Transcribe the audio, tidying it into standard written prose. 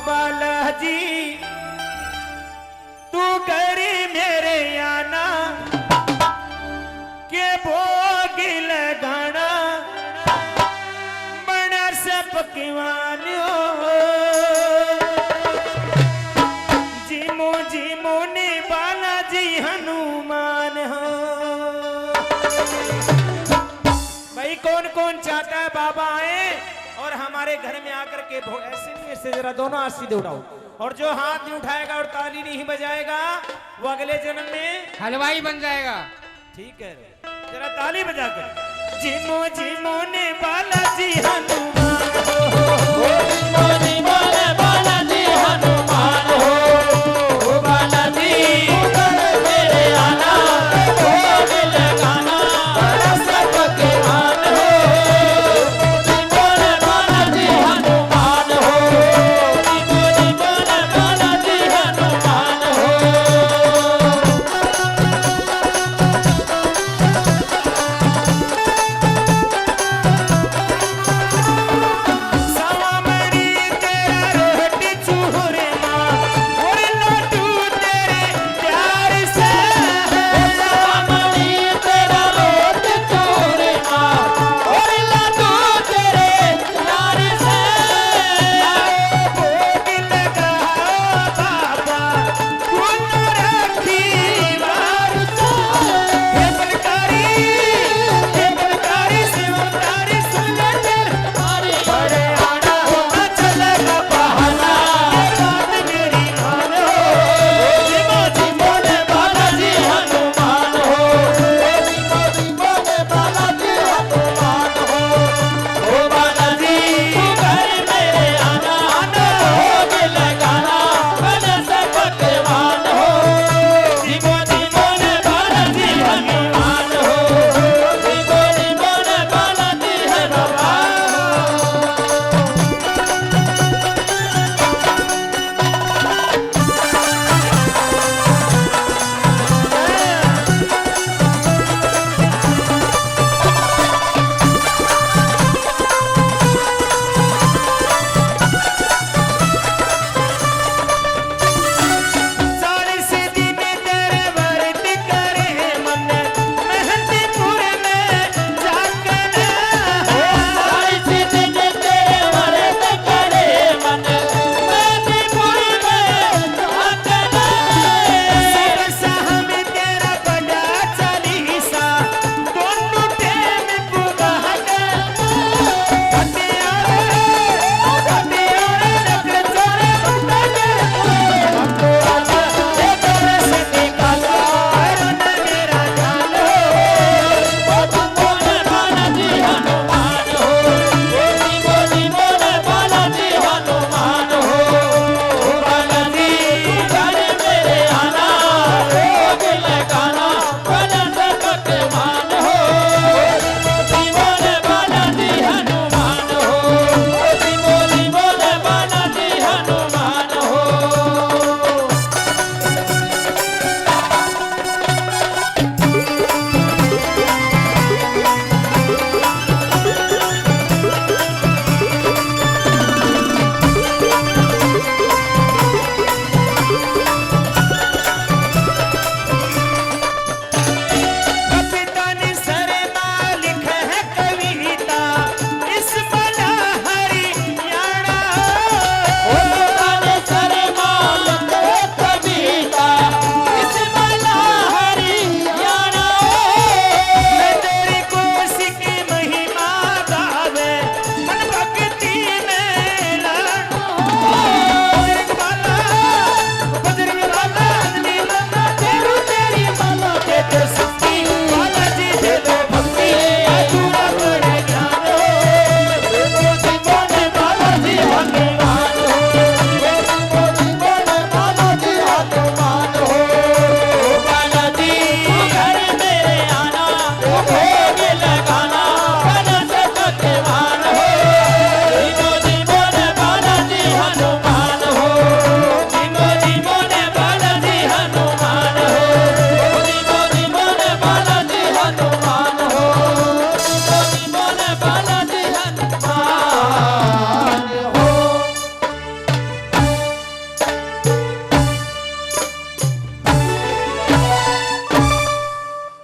बालाजी तू करी मेरे आना के भोग लगाना बड़ा सब किवान्यो जीमो जीमो ने बालाजी हनुमान हो। भाई कौन कौन चाहता है बाबा आए और हमारे घर में आकर के ऐसे नहीं, ऐसे जरा दोनों हाथ सीधे उठाओ और जो हाथ नहीं उठाएगा और ताली नहीं बजाएगा वो अगले जन्म में हलवाई बन जाएगा। ठीक है, जरा ताली बजाकर जीमो जीमो ने बालाजी हनुमान